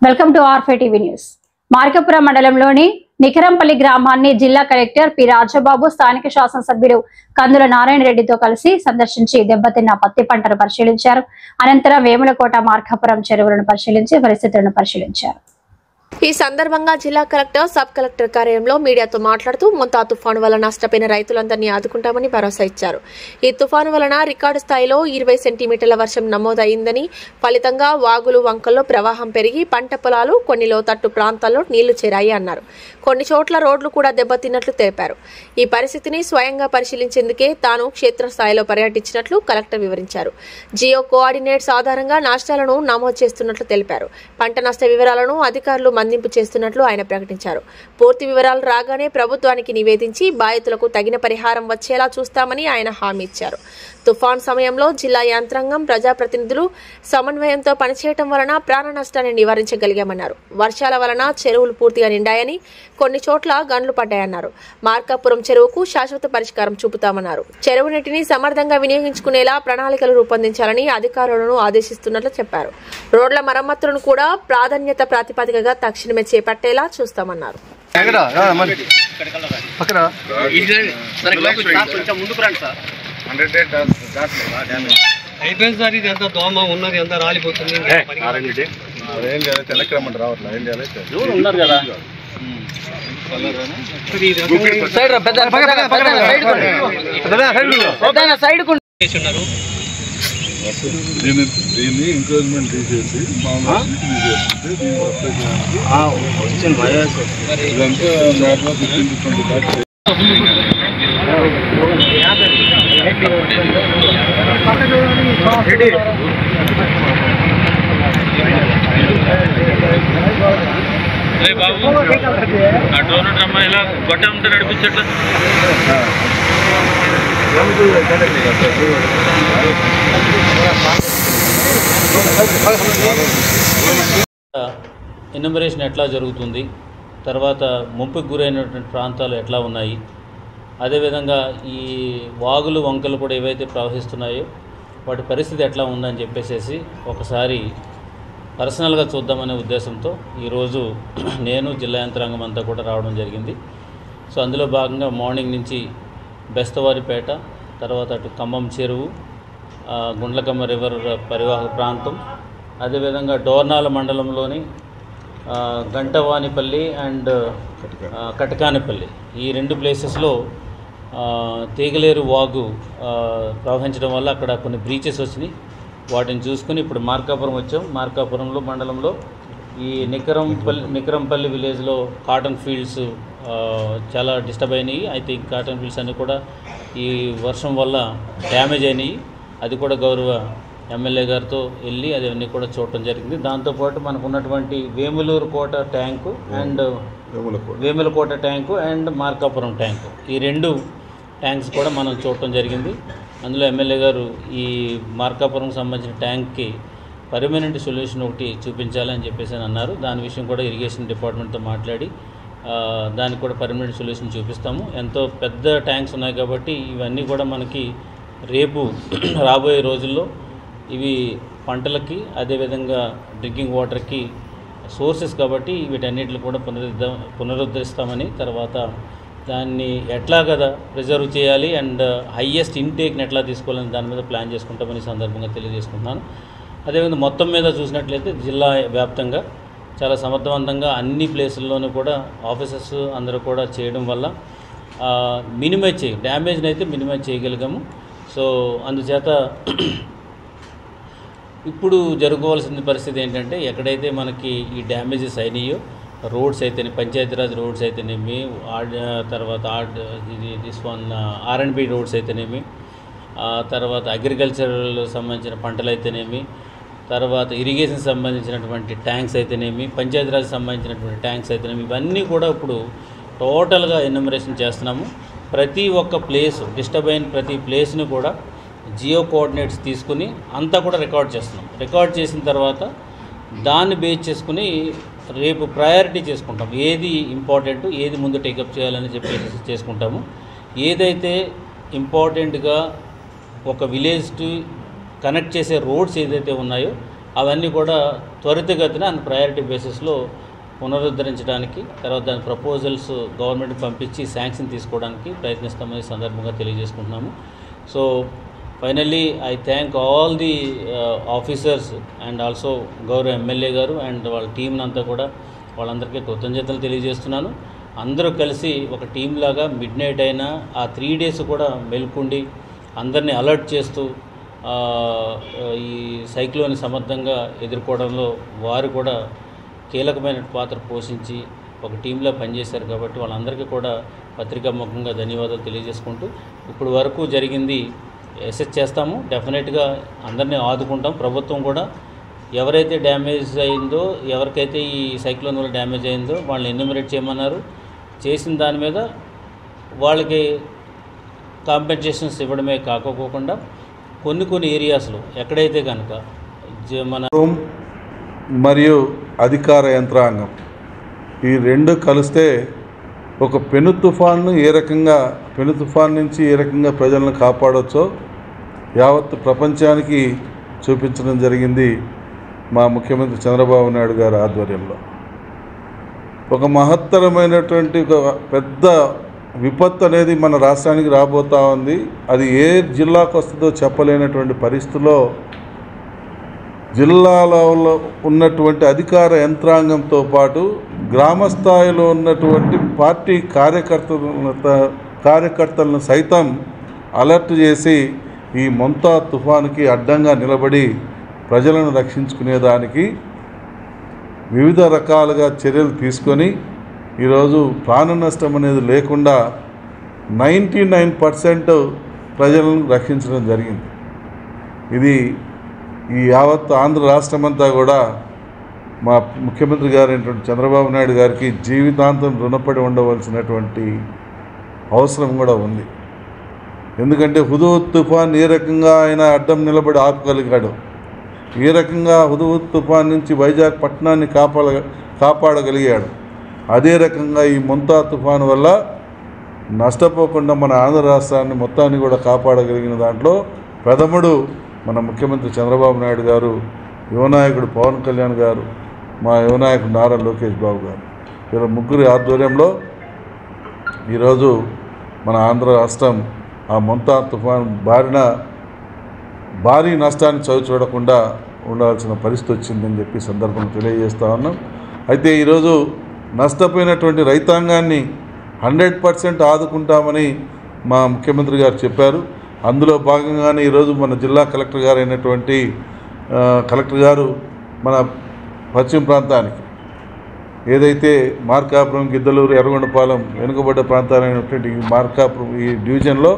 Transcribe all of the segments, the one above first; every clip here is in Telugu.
వెల్కమ్ టు ఆర్ఫే టీవీ న్యూస్. మార్కాపురం మండలంలోని నికరంపల్లి గ్రామాన్ని జిల్లా కలెక్టర్ పి రాజబాబు స్థానిక శాసనసభ్యులు కందుల నారాయణ రెడ్డితో కలిసి సందర్శించి దెబ్బతిన్న పత్తి పంటను పరిశీలించారు. అనంతరం వేములకోట మార్కాపురం చెరువులను పరిశీలించి పరిస్థితులను పరిశీలించారు. ఈ సందర్భంగా జిల్లా కలెక్టర్ సబ్ కలెక్టర్ కార్యాలయంలో మీడియాతో మాట్లాడుతూ మొంతా తుఫాను వల్ల నష్టపోయిన రైతులందరినీ ఆదుకుంటామని భరోసా ఇచ్చారు. ఈ తుఫాను వలన రికార్డు స్థాయిలో 20 సెంటీమీటర్ల వర్షం నమోదైందని, ఫలితంగా వాగులు వంకల్లో ప్రవాహం పెరిగి పంట పొలాలు, కొన్ని లోతట్టు ప్రాంతాల్లో నీళ్లు చేరాయి అన్నారు. కొన్ని చోట్ల రోడ్లు కూడా దెబ్బతిన్నట్లు తెలిపారు. ఈ పరిస్థితిని స్వయంగా పరిశీలించేందుకే తాను క్షేత్రస్థాయిలో పర్యటించినట్లు కలెక్టర్ వివరించారు. జియో కోఆర్డినేట్స్ ఆధారంగా నష్టాలను నమోదు చేస్తున్నట్లు తెలిపారు. పంట నష్ట వివరాలను అధికారులు మందింపు చేస్తున్నట్లు ఆయన ప్రకటించారు. పూర్తి వివరాలు రాగానే ప్రభుత్వానికి నివేదించి బాధితులకు తగిన పరిహారం వచ్చేలా చూస్తామని ఆయన హామీ ఇచ్చారు. తుఫాన్ సమయంలో జిల్లా యంత్రాంగం, ప్రజాప్రతినిధులు సమన్వయంతో పనిచేయడం వలన ప్రాణ నష్టాన్ని నివారించగలిగామన్నారు. వర్షాల వలన చెరువులు పూర్తిగా నిండాయని, కొన్ని చోట్ల గండ్లు పడ్డాయన్నారు. మార్కాపురం చెరువుకు శాశ్వత పరిష్కారం చూపుతామన్నారు. చెరువు నీటిని సమర్థంగా వినియోగించుకునేలా ప్రణాళికలు రూపొందించాలని అధికారులను ఆదేశిస్తున్నట్లు చెప్పారు. రోడ్ల మరమ్మతులను కూడా ప్రాధాన్యత ప్రాతిపదికగా తక్షణమే చేపట్టేలా చూస్తామన్నారు. అయిపోయింది సార్. ఇది ఎంత దోమ ఉన్నది, ఎంత రాలిపోతుంది. దీన్ని ఎంకరేజ్మెంట్ తీసేసి బాబు ఆ డోనట్ అమ్మాయి ఇలా గొట్ట ఉంటే నడిపించట్లేదు. ఎన్యూమరేషన్ ఎట్లా జరుగుతుంది, తర్వాత ముంపుకు గురైనటువంటి ప్రాంతాలు ఎట్లా ఉన్నాయి, అదేవిధంగా ఈ వాగులు వంకలు కూడా ఏవైతే ప్రవహిస్తున్నాయో వాటి పరిస్థితి ఎట్లా ఉందని చెప్పేసి ఒకసారి పర్సనల్గా చూద్దామనే ఉద్దేశంతో ఈరోజు నేను జిల్లా యంత్రాంగం అంతా కూడా రావడం జరిగింది. సో అందులో భాగంగా మార్నింగ్ నుంచి బెస్తవారిపేట, తర్వాత అటు ఖమ్మం చెరువు, గుండ్లకమ్మ రివర్ పరివాహక ప్రాంతం, అదేవిధంగా డోర్నాల మండలంలోని గంటవానిపల్లి అండ్ కటకానిపల్లి, ఈ రెండు ప్లేసెస్లో తీగలేరు వాగు ప్రవహించడం వల్ల అక్కడ కొన్ని బ్రీచెస్ వచ్చినాయి. వాటిని చూసుకుని ఇప్పుడు మార్కాపురం వచ్చాం. మార్కాపురంలో మండలంలో ఈ నికరంపల్లి విలేజ్లో కాటన్ ఫీల్డ్స్ చాలా డిస్టర్బ్ అయినాయి. అయితే ఈ కాటన్ ఫీల్డ్స్ అన్నీ కూడా ఈ వర్షం వల్ల డ్యామేజ్ అయినాయి. అది కూడా గౌరవ ఎమ్మెల్యే గారితో వెళ్ళి అదన్నీ కూడా చూడటం జరిగింది. దాంతోపాటు మనకు ఉన్నటువంటి Vemulakota tank and Markapuram tank, ఈ రెండు ట్యాంక్స్ కూడా మనం చూడటం జరిగింది. అందులో ఎమ్మెల్యే గారు ఈ మార్కాపురం సంబంధించిన ట్యాంక్కి పర్మనెంట్ సొల్యూషన్ ఒకటి చూపించాలని చెప్పేసి అన్నారు. దాని విషయం కూడా ఇరిగేషన్ డిపార్ట్మెంట్తో మాట్లాడి దానికి కూడా పర్మనెంట్ సొల్యూషన్ చూపిస్తాము. ఎంతో పెద్ద ట్యాంక్స్ ఉన్నాయి కాబట్టి ఇవన్నీ కూడా మనకి రేపు రాబోయే రోజుల్లో ఇవి పంటలకి, అదేవిధంగా డ్రింకింగ్ వాటర్కి సోర్సెస్ కాబట్టి వీటన్నిటిని కూడా పునరుద్ధరిస్తామని, తర్వాత దాన్ని ఎట్లా కదా ప్రిజర్వ్ చేయాలి అండ్ హయ్యెస్ట్ ఇంటేక్ని ఎట్లా తీసుకోవాలని దాని మీద ప్లాన్ చేసుకుంటామని సందర్భంగా తెలియజేసుకుంటున్నాను. అదేవిధంగా మొత్తం మీద చూసినట్లయితే జిల్లా వ్యాప్తంగా చాలా సమర్థవంతంగా అన్ని ప్లేసుల్లోనూ కూడా ఆఫీసర్స్ అందరూ కూడా చేయడం వల్ల డ్యామేజ్ని అయితే మినిమైజ్ చేయగలిగాము. సో అందుచేత ఇప్పుడు జరగవలసిన పరిస్థితి ఏంటంటే, ఎక్కడైతే మనకి ఈ డ్యామేజెస్ అయినాయో రోడ్స్ అయితేనే, పంచాయతీరాజ్ రోడ్స్ అయితేనేమి, తర్వాత R&B రోడ్స్ అయితేనేమి, తర్వాత అగ్రికల్చరల్ సంబంధించిన పంటలు అయితేనేమి, తర్వాత ఇరిగేషన్ సంబంధించినటువంటి ట్యాంక్స్ అయితేనేమి, పంచాయతీరాజ్ సంబంధించినటువంటి ట్యాంక్స్ అయితేనేమి, ఇవన్నీ కూడా ఇప్పుడు టోటల్గా ఎన్యూమరేషన్ చేస్తున్నాము. ప్రతి ఒక్క ప్లేస్ డిస్టర్బ్ అయిన ప్రతి ప్లేస్ని కూడా జియో కోఆర్డినేట్స్ తీసుకుని అంతా కూడా రికార్డ్ చేస్తున్నాం. రికార్డ్ చేసిన తర్వాత దాన్ని బేస్ చేసుకుని రేపు ప్రయారిటీ చేసుకుంటాం. ఏది ఇంపార్టెంట్, ఏది ముందు టేకప్ చేయాలని చెప్పేసి చేసుకుంటాము. ఏదైతే ఇంపార్టెంట్గా ఒక విలేజ్ టు కనెక్ట్ చేసే రోడ్స్ ఏదైతే ఉన్నాయో అవన్నీ కూడా త్వరితగతిన అండ్ ప్రయారిటీ బేసిస్లో పునరుద్ధరించడానికి, తర్వాత దాని ప్రపోజల్స్ గవర్నమెంట్కి పంపించి శాంక్షన్ తీసుకోవడానికి ప్రయత్నిస్తామని సందర్భంగా తెలియజేసుకుంటున్నాము. So finally I thank all the officers and also గౌరవ ఎమ్మెల్యే గారు అండ్ వాళ్ళ టీంని అంతా కూడా వాళ్ళందరికీ కృతజ్ఞతలు తెలియజేస్తున్నాను. అందరూ కలిసి ఒక టీం లాగా మిడ్ నైట్ అయినా ఆ 3 days కూడా మెలుకుండి అందరినీ అలర్ట్ చేస్తూ ఈ సైక్లోన్ సమర్థంగా ఎదుర్కోవడంలో వారు కూడా కీలకమైన పాత్ర పోషించి ఒక టీంలో పనిచేశారు. కాబట్టి వాళ్ళందరికీ కూడా పత్రికాముఖంగా ధన్యవాదాలు తెలియజేసుకుంటూ ఇప్పుడు వరకు జరిగింది అసెస్ చేస్తాము. డెఫినెట్గా అందరినీ ఆదుకుంటాం. ప్రభుత్వం కూడా ఎవరైతే డ్యామేజ్ అయిందో, ఎవరికైతే ఈ సైక్లోన్ వల్ల డ్యామేజ్ అయిందో వాళ్ళని ఎన్యూమరేట్ చేయమన్నారు. చేసిన దాని మీద వాళ్ళకి కాంపెన్సేషన్స్ ఇవ్వడమే కాకపోకుండా కొన్ని ఏరియాస్లో ఎక్కడైతే కనుక మన మరియు అధికార యంత్రాంగం ఈ రెండు కలిస్తే ఒక పెను తుఫాన్ నుంచి ఏ రకంగా ప్రజలను కాపాడవచ్చో యావత్ ప్రపంచానికి చూపించడం జరిగింది మా ముఖ్యమంత్రి చంద్రబాబు నాయుడు గారి ఆధ్వర్యంలో. ఒక మహత్తరమైనటువంటి ఒక పెద్ద విపత్తు అనేది మన రాష్ట్రానికి రాబోతూ ఉంది. అది ఏ జిల్లాకు వస్తుందో చెప్పలేనటువంటి పరిస్థితుల్లో జిల్లాలో ఉన్నటువంటి అధికార యంత్రాంగంతో పాటు గ్రామ స్థాయిలో ఉన్నటువంటి పార్టీ కార్యకర్తలను సైతం అలర్ట్ చేసి ఈ మొంతా తుఫానుకి అడ్డంగా నిలబడి ప్రజలను రక్షించుకునేదానికి వివిధ రకాలుగా చర్యలు తీసుకొని ఈరోజు ప్రాణ నష్టం అనేది లేకుండా 99% ప్రజలను రక్షించడం జరిగింది. ఇది ఈ యావత్ ఆంధ్ర రాష్ట్రమంతా కూడా మా ముఖ్యమంత్రి గారైనటువంటి చంద్రబాబు నాయుడు గారికి జీవితాంతం రుణపడి ఉండవలసినటువంటి అవసరం కూడా ఉంది. ఎందుకంటే హుదూద్ తుఫాన్ ఏ రకంగా ఆయన అడ్డం నిలబడి ఆపగలిగాడు, ఏ రకంగా హుదూద్ తుఫాన్ నుంచి వైజాగ్ పట్టణాన్ని కాపాడగలిగాడు, అదే రకంగా ఈ మొంతా తుఫాను వల్ల నష్టపోకుండా మన ఆంధ్ర రాష్ట్రాన్ని మొత్తాన్ని కూడా కాపాడగలిగిన దాంట్లో ప్రథముడు మన ముఖ్యమంత్రి చంద్రబాబు నాయుడు గారు, యువనాయకుడు పవన్ కళ్యాణ్ గారు, మా యువనాయకుడు నారా లోకేష్ బాబు గారు, వీళ్ళ ముగ్గురి ఆధ్వర్యంలో ఈరోజు మన ఆంధ్ర రాష్ట్రం ఆ మొంతా తుఫాన్ బారిన భారీ నష్టాన్ని చూడకుండా ఉండాల్సిన పరిస్థితి వచ్చిందని చెప్పి సందర్భంగా తెలియజేస్తా ఉన్నాం. అయితే ఈరోజు నష్టపోయినటువంటి రైతాంగాన్ని 100% ఆదుకుంటామని మా ముఖ్యమంత్రి గారు చెప్పారు. అందులో భాగంగానే ఈరోజు మన జిల్లా కలెక్టర్ గారు అయినటువంటి కలెక్టర్ గారు మన పశ్చిమ ప్రాంతానికి ఏదైతే మార్కాపురం, గిద్దలూరు, ఎర్రగొండపాలెం వెనుకబడ్డ ప్రాంతాలైనటువంటి మార్కాపురం ఈ డివిజన్లో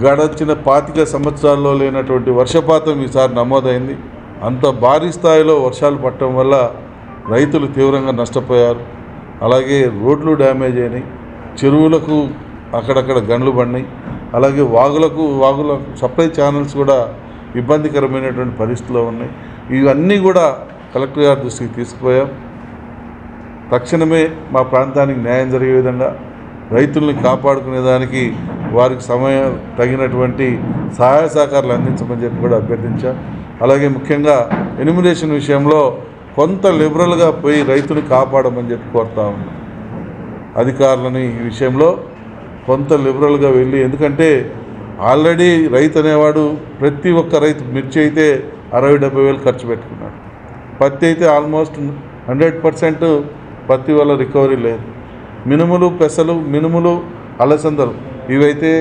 గడచిన 25 సంవత్సరాల్లో లేనటువంటి వర్షపాతం ఈసారి నమోదైంది. అంత భారీ స్థాయిలో వర్షాలు పడటం వల్ల రైతులు తీవ్రంగా నష్టపోయారు. అలాగే రోడ్లు డ్యామేజ్ అయినాయి, చెరువులకు అక్కడక్కడ గండ్లు పడినాయి, అలాగే వాగుల సప్లై ఛానల్స్ కూడా ఇబ్బందికరమైనటువంటి పరిస్థితుల్లో ఉన్నాయి. ఇవన్నీ కూడా కలెక్టర్ గారి దృష్టికి తీసుకుపోయాం. తక్షణమే మా ప్రాంతానికి న్యాయం జరిగే విధంగా రైతుల్ని కాపాడుకునేదానికి వారికి సమయం తగినటువంటి సహాయ సహకారాలు అందించమని చెప్పి కూడా అభ్యర్థించాం. అలాగే ముఖ్యంగా ఎన్యూమరేషన్ విషయంలో కొంత లిబరల్గా పోయి రైతుని కాపాడమని చెప్పి కోరుతా ఉన్నాం అధికారులని. ఈ విషయంలో కొంత లిబరల్గా వెళ్ళి, ఎందుకంటే ఆల్రెడీ రైతు అనేవాడు ప్రతి ఒక్క రైతు మిర్చి అయితే 60-70 వేలు ఖర్చు పెట్టుకున్నాడు. పత్తి అయితే ఆల్మోస్ట్ 100% పత్తి వల్ల రికవరీ లేదు. మినుములు, పెసలు, అలసందలు ఇవైతే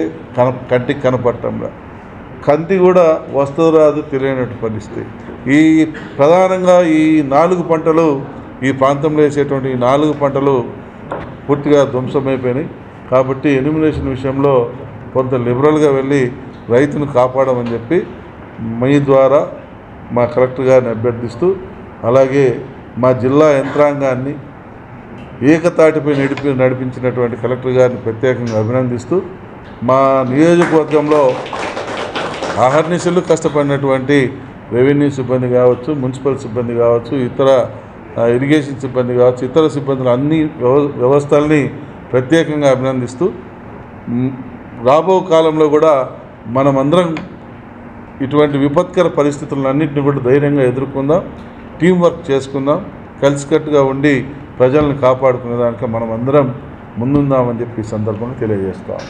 కంటికి కనపడటంలా, కంది కూడా వస్తుందో రాదు తెలియనట్టు పరిస్థితి. ఈ ప్రధానంగా ఈ 4 పంటలు ఈ ప్రాంతంలో వేసేటువంటి ఈ 4 పంటలు పూర్తిగా ధ్వంసమైపోయినాయి. కాబట్టి ఎన్యూమరేషన్ విషయంలో కొంత లిబరల్గా వెళ్ళి రైతును కాపాడమని చెప్పి మీ ద్వారా మా కలెక్టర్ గారిని అభ్యర్థిస్తూ, అలాగే మా జిల్లా యంత్రాంగాన్ని ఏకతాటిపై నడిపించినటువంటి కలెక్టర్ గారిని ప్రత్యేకంగా అభినందిస్తూ, మా నియోజకవర్గంలో అహర్నిశలు కష్టపడినటువంటి రెవెన్యూ సిబ్బంది కావచ్చు, మున్సిపల్ సిబ్బంది కావచ్చు, ఇతర ఇరిగేషన్ సిబ్బంది కావచ్చు, ఇతర సిబ్బందులు అన్ని వ్యవస్థల్ని ప్రత్యేకంగా అభినందిస్తూ, రాబో కాలంలో కూడా మనమందరం ఇటువంటి విపత్కర పరిస్థితులన్నింటినీ కూడా ధైర్యంగా ఎదుర్కొందాం, టీం వర్క్ చేసుకుందాం, కలిసికట్టుగా ఉండి ప్రజలను కాపాడుకునే దానికి మనం అందరం ముందుందామని చెప్పి ఈ సందర్భంగా తెలియజేస్తాం.